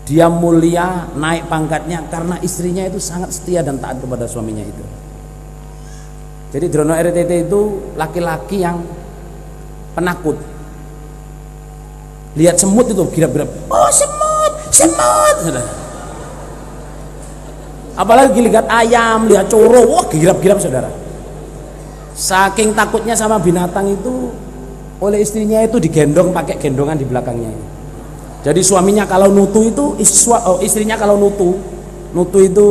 Dia mulia, naik pangkatnya karena istrinya itu sangat setia dan taat kepada suaminya itu. Jadi Drono RTT itu laki-laki yang penakut. Lihat semut itu girap-girap. Oh semut, semut. Apalagi lihat ayam, lihat coro, wah girap-girap saudara. Saking takutnya sama binatang itu, oleh istrinya itu digendong pakai gendongan di belakangnya. Jadi suaminya kalau nutu itu, istrinya kalau nutu itu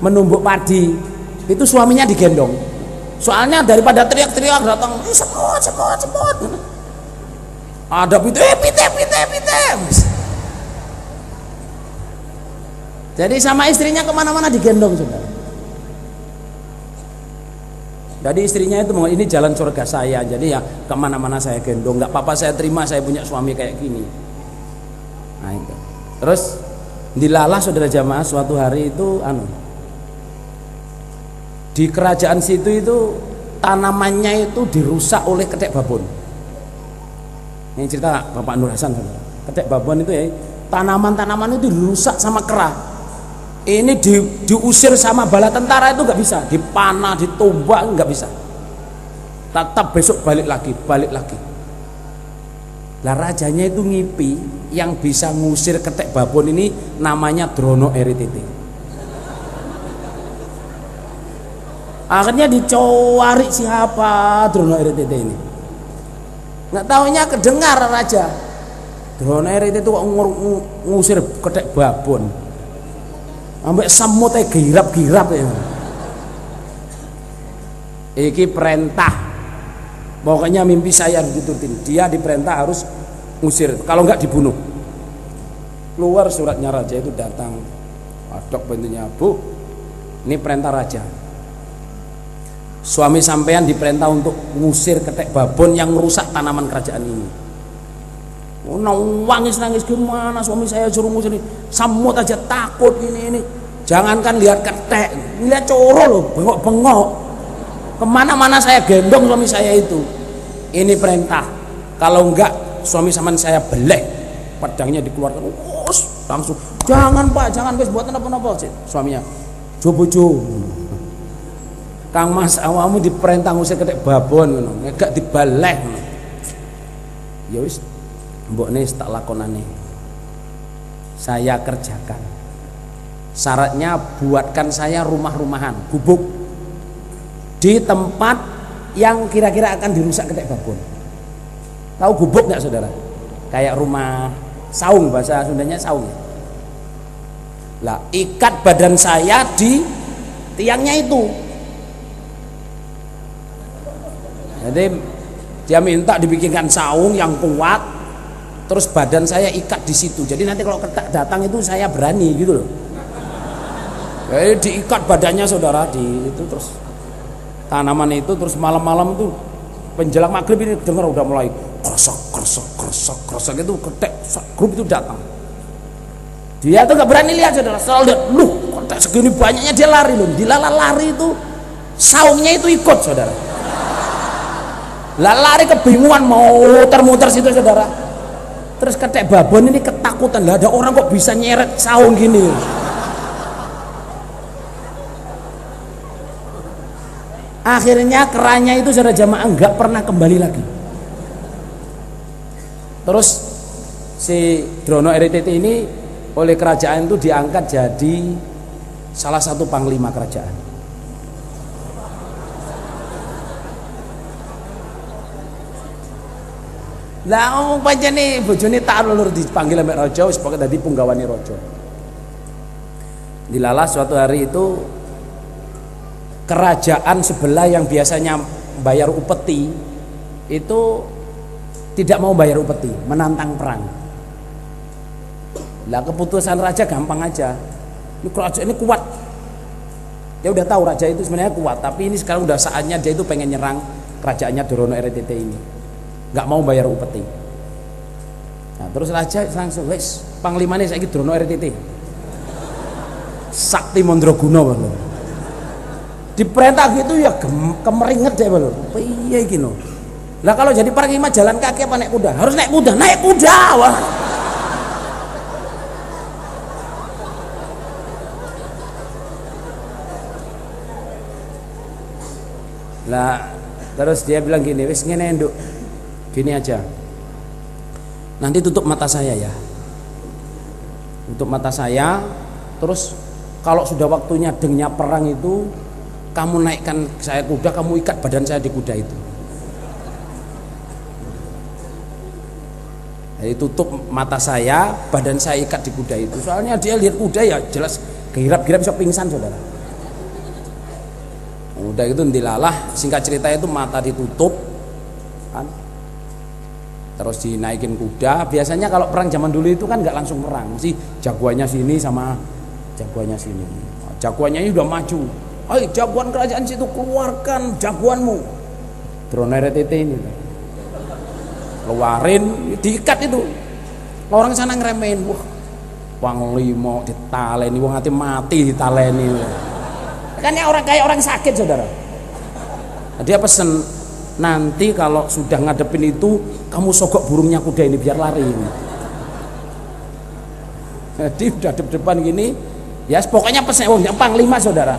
menumbuk padi, itu suaminya digendong. Soalnya daripada teriak-teriak datang, semut, semut, semut. Ada pite. Jadi sama istrinya kemana-mana digendong saudara. Jadi istrinya itu ini jalan surga saya, jadi ya kemana-mana saya gendong, nggak apa-apa saya terima, saya punya suami kayak gini. Nah itu. Terus dilalah saudara jamaah suatu hari itu di kerajaan situ itu tanamannya itu dirusak oleh ketek babon. Ini cerita Bapak Nur Hasan saudara. Ketek babon itu ya tanaman-tanaman itu dirusak sama kera. Ini diusir sama bala tentara itu nggak bisa, dipanah, ditombak nggak bisa. Tetap besok balik lagi. Lah rajanya itu ngipi, yang bisa ngusir ketek babon ini namanya Drono RTT. Akhirnya dicari siapa Drono RTT ini. Nggak taunya kedengar raja. Drono RTT itu kok ngusir ketek babon. Sampai semutnya girap-girap ya. Iki perintah. Pokoknya mimpi saya harus diturutin. Dia diperintah harus ngusir, kalau enggak dibunuh. Keluar suratnya raja itu datang. Adok pintunya, Bu. Ini perintah raja. Suami sampean diperintah untuk ngusir ketek babon yang merusak tanaman kerajaan ini. Oh, nangis gimana suami saya suruh ngusir ini. Semut aja takut ini. Jangankan lihat ketek, lihat coro loh, bengok-bengok. Kemana-mana saya gendong suami saya itu. Ini perintah. Kalau enggak suami sampean saya belek, pedangnya dikeluarkan. Langsung, jangan Pak, jangan wis buatan apa-apa. Suaminya, "Jo bojo. Kang Mas awamu diperintah ngusir ketek babon ngono, gak dibaleh ngono." Ya wis, mbokne tak lakonane. Saya kerjakan. Syaratnya buatkan saya rumah-rumahan, gubuk di tempat yang kira-kira akan dirusak ketek babon. Tahu gubuk nggak saudara? Kayak rumah saung, bahasa Sundanya saung. Lah, ikat badan saya di tiangnya itu. Jadi dia minta dibikinkan saung yang kuat, terus badan saya ikat di situ. Jadi nanti kalau ketak datang itu saya berani gitu loh. Jadi diikat badannya saudara di itu, terus tanaman itu, terus malam-malam tuh menjelang maghrib ini dengar udah mulai krosok itu ketek grup itu datang. Dia tuh gak berani lihat saudara, selalu lihat, loh ketek segini banyaknya, dia lari loh. Lari itu saungnya itu ikut saudara. Lah lari kebingungan mau muter-muter situ saudara. Terus ketek babon ini ketakutan, lah ada orang kok bisa nyeret saung gini. Akhirnya kerannya itu saudara jamaah nggak pernah kembali lagi. Terus si Drono RTT ini oleh kerajaan itu diangkat jadi salah satu panglima kerajaan. Lah pancene bojone tak lur dipanggil ambek raja wis pokoke dadi punggawani raja. Dilalah suatu hari itu kerajaan sebelah yang biasanya bayar upeti itu tidak mau bayar upeti, menantang perang. Lah keputusan raja gampang aja. Ini kerajaan ini kuat. Dia udah tahu raja itu sebenarnya kuat, tapi ini sekarang udah saatnya dia itu pengen nyerang kerajaannya Dorono RTT ini. Nggak mau bayar upeti. Nah, terus raja langsung, wes panglimane saiki Dorono RTT. Sakti Mandraguna lho. Diperintah gitu ya kemeringet deh lho. Piye iki lho. Lah kalau jadi panglima jalan kaki apa naik kuda? Harus naik kuda. Naik kuda. Wah. Lah terus dia bilang gini, wis ngene nduk. Gini aja. Nanti tutup mata saya ya. Tutup mata saya, terus kalau sudah waktunya dengnya perang itu, kamu naikkan saya kuda, kamu ikat badan saya di kuda itu. Jadi tutup mata saya, badan saya ikat di kuda itu. Soalnya dia lihat kuda ya jelas gehirap-gehirap bisa pingsan saudara. Udah itu dilalah, singkat cerita itu mata ditutup kan? Terus dinaikin kuda. Biasanya kalau perang zaman dulu itu kan nggak langsung perang, mesti jagoannya sini sama jagoannya sini. Jagoannya ini udah maju, ayo jagoan kerajaan situ keluarkan jagoanmu. Drono RTT ini keluarin, diikat itu. Orang sana ngeremehin, wah panglima ditaleni, wong ati mati ditaleni. Kan ya orang kayak orang sakit saudara. Dia pesen, nanti kalau sudah ngadepin itu kamu sogok burungnya kuda ini biar lari. Jadi udah depan gini, ya pokoknya pesen panglima saudara.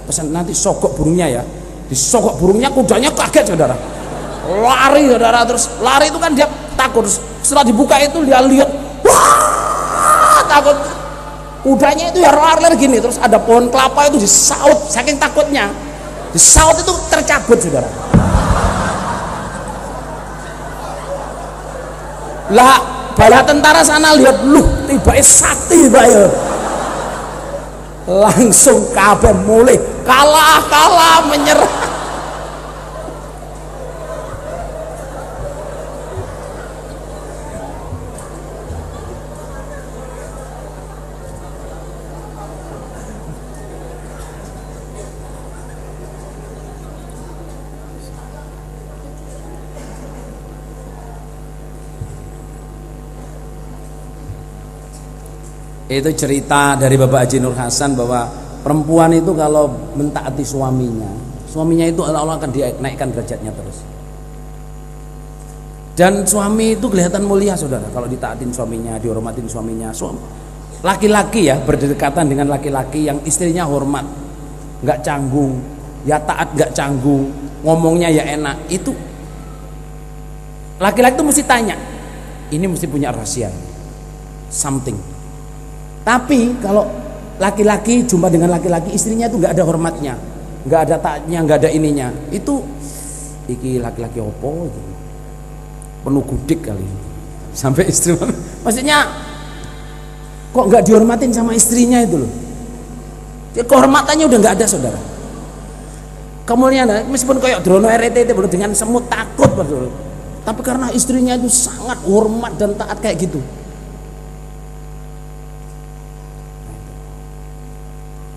Pesen nanti sogok burungnya ya. Disogok burungnya, kudanya kaget saudara. Lari saudara, terus lari itu kan dia takut. Setelah dibuka itu dia lihat, wah takut. Kudanya itu ya lari gini, terus ada pohon kelapa itu disaut, saking takutnya disaut itu tercabut saudara. Lah bala tentara sana lihat, luh tiba sakti bae, langsung kabeh mulai kalah menyerah. Itu cerita dari Bapak Haji Nur Hasan bahwa perempuan itu kalau mentaati suaminya itu Allah akan dinaikkan derajatnya terus. Dan suami itu kelihatan mulia saudara kalau ditaatin suaminya, dihormatin suaminya. Laki-laki ya berdekatan dengan laki-laki yang istrinya hormat, nggak canggung, ya taat nggak canggung, ngomongnya ya enak. Itu laki-laki itu mesti tanya, ini mesti punya rahasia, something. Tapi kalau laki-laki jumpa dengan laki-laki, istrinya itu nggak ada hormatnya, nggak ada taatnya, nggak ada ininya, itu iki laki-laki opo gitu. Penuh gudik kali sampai istri maksudnya kok nggak dihormatin sama istrinya itu loh. Kehormatannya udah nggak ada saudara. Kemuliaan meskipun kayak drono RT itu dengan semut takut betul, tapi karena istrinya itu sangat hormat dan taat kayak gitu.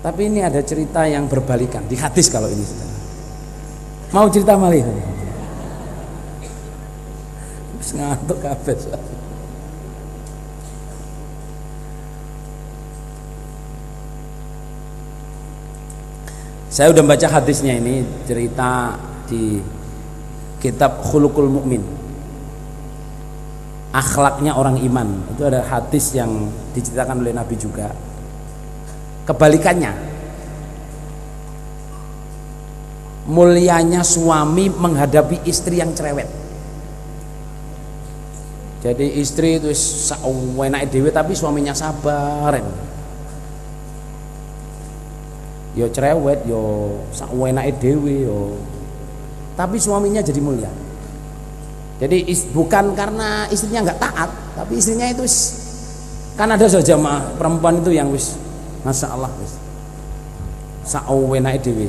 Tapi ini ada cerita yang berbalikan di hadis kalau ini saudara. Mau cerita malih? Ngantuk kabeh. Saya udah baca hadisnya, ini cerita di kitab Khuluqul Mukmin, akhlaknya orang iman. Itu ada hadis yang diceritakan oleh Nabi juga. Kebalikannya, mulianya suami menghadapi istri yang cerewet. Jadi istri itu enak dewe tapi suaminya sabar. Yo cerewet, yo enak dewe yo. Tapi suaminya jadi mulia. Jadi bukan karena istrinya nggak taat, tapi istrinya itu kan ada saja perempuan itu yang masya Allah enak dewe.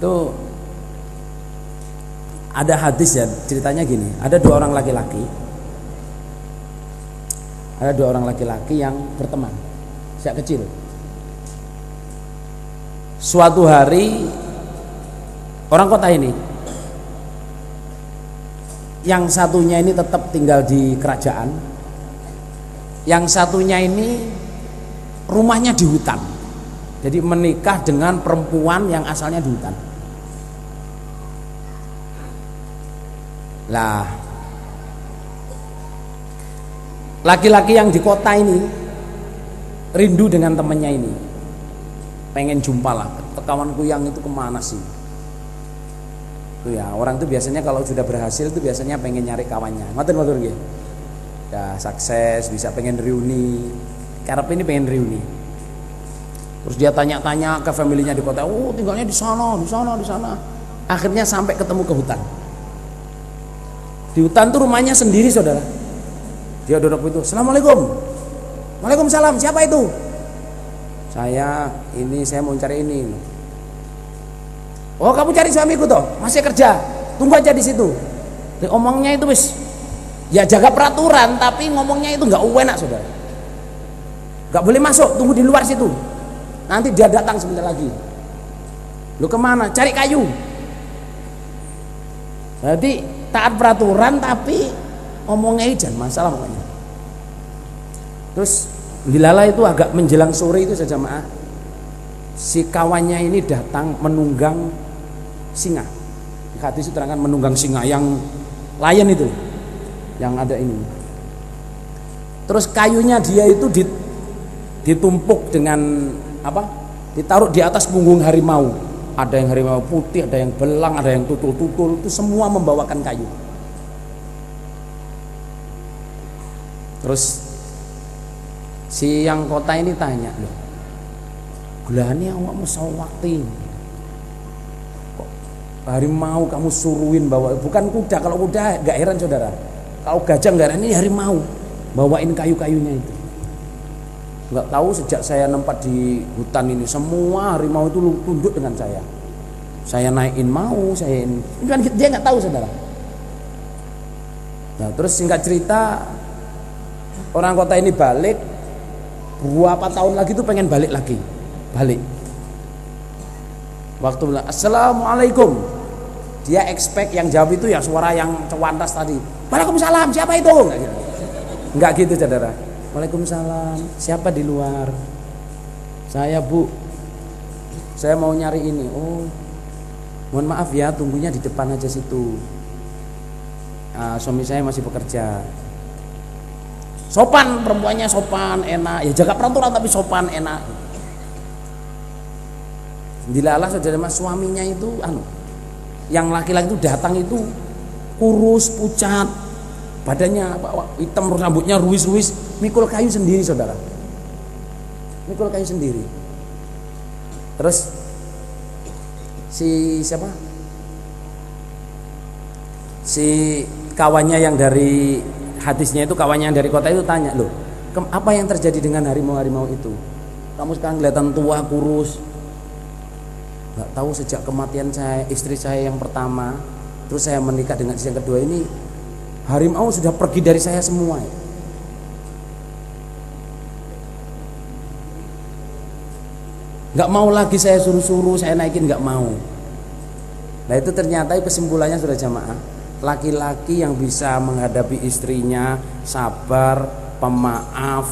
Itu ada hadis ya, ceritanya gini, ada dua orang laki-laki yang berteman sejak kecil. Suatu hari orang kota ini, yang satunya ini tetap tinggal di kerajaan, yang satunya ini rumahnya di hutan. Jadi menikah dengan perempuan yang asalnya di hutan. Lah, laki-laki yang di kota ini rindu dengan temannya ini, pengen jumpa lah, kawanku yang itu kemana sih? Itu ya, orang itu biasanya kalau sudah berhasil itu biasanya pengen nyari kawannya. Matur nggih. Ya sukses, bisa pengen reuni. Karep ini pengen reuni. Terus dia tanya-tanya ke familynya di kota, oh tinggalnya di sana. Akhirnya sampai ketemu ke hutan. Di hutan tuh rumahnya sendiri saudara. Dia duduk itu, assalamualaikum. Waalaikumsalam. Siapa itu? Saya mau cari ini. Oh kamu cari suamiku toh? Masih kerja. Tunggu aja di situ. Jadi, omongnya itu ya jaga peraturan, tapi ngomongnya itu nggak enak saudara. Nggak boleh masuk. Tunggu di luar situ. Nanti dia datang sebentar lagi. Lu kemana? Cari kayu. Jadi taat peraturan tapi omongnya jangan masalah pokoknya. Terus dilala itu agak menjelang sore itu saja jamaah, si kawannya ini datang menunggang singa. Hadis itu terangkan menunggang singa yang lion itu, yang ada ini. Terus kayunya dia itu ditumpuk dengan apa? Ditaruh di atas punggung harimau. Ada yang harimau putih, ada yang belang, ada yang tutul-tutul, itu semua membawakan kayu. Terus si yang kota ini tanya, loh, gelani awakmu sawakti, kok harimau kamu suruhin bawa, bukan kuda. Kalau kuda gak heran saudara, kalau gajah gak heran, ini harimau bawain kayu-kayunya itu. Nggak tahu sejak saya nempat di hutan ini semua harimau itu tunduk dengan saya. Saya naikin mau, kan dia nggak tahu saudara. Nah terus singkat cerita, orang kota ini balik, berapa tahun lagi tuh pengen balik. Waktu bilang assalamualaikum, dia expect yang jawab itu ya suara yang cewantas tadi. Waalaikumsalam, siapa itu? Nggak gitu saudara. Waalaikumsalam, siapa di luar? Saya bu, saya mau nyari ini. Oh mohon maaf ya, tunggunya di depan aja situ. suami saya masih bekerja. Sopan, perempuannya sopan, enak, ya jaga peraturan tapi sopan, enak. Dilalah saudara mas, suaminya itu yang laki-laki itu datang itu kurus, pucat, badannya hitam, rambutnya ruis-ruis, mikul kayu sendiri saudara, mikul kayu sendiri. Terus si siapa, si kawannya yang dari hadisnya itu, kawannya yang dari kota itu tanya, loh apa yang terjadi dengan harimau-harimau itu, kamu sekarang kelihatan tua, kurus. Nggak tahu, sejak kematian saya, istri saya yang pertama, terus saya menikah dengan istri yang kedua ini, harimau sudah pergi dari saya semua. Nggak mau lagi saya suruh-suruh, saya naikin, nggak mau. Nah itu ternyata kesimpulannya sudah jamaah, laki-laki yang bisa menghadapi istrinya, sabar, pemaaf,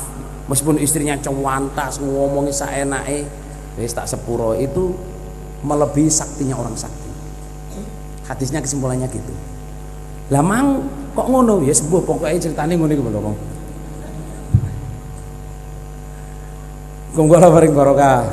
meskipun istrinya cewantas ngomongin saenake, wis tak sepuro, itu melebihi saktinya orang sakti. Hadisnya kesimpulannya gitu. Lah mang kok ngono ya, sebuah pokoknya ceritane ngono iku lho. Konggo la bareng barokah.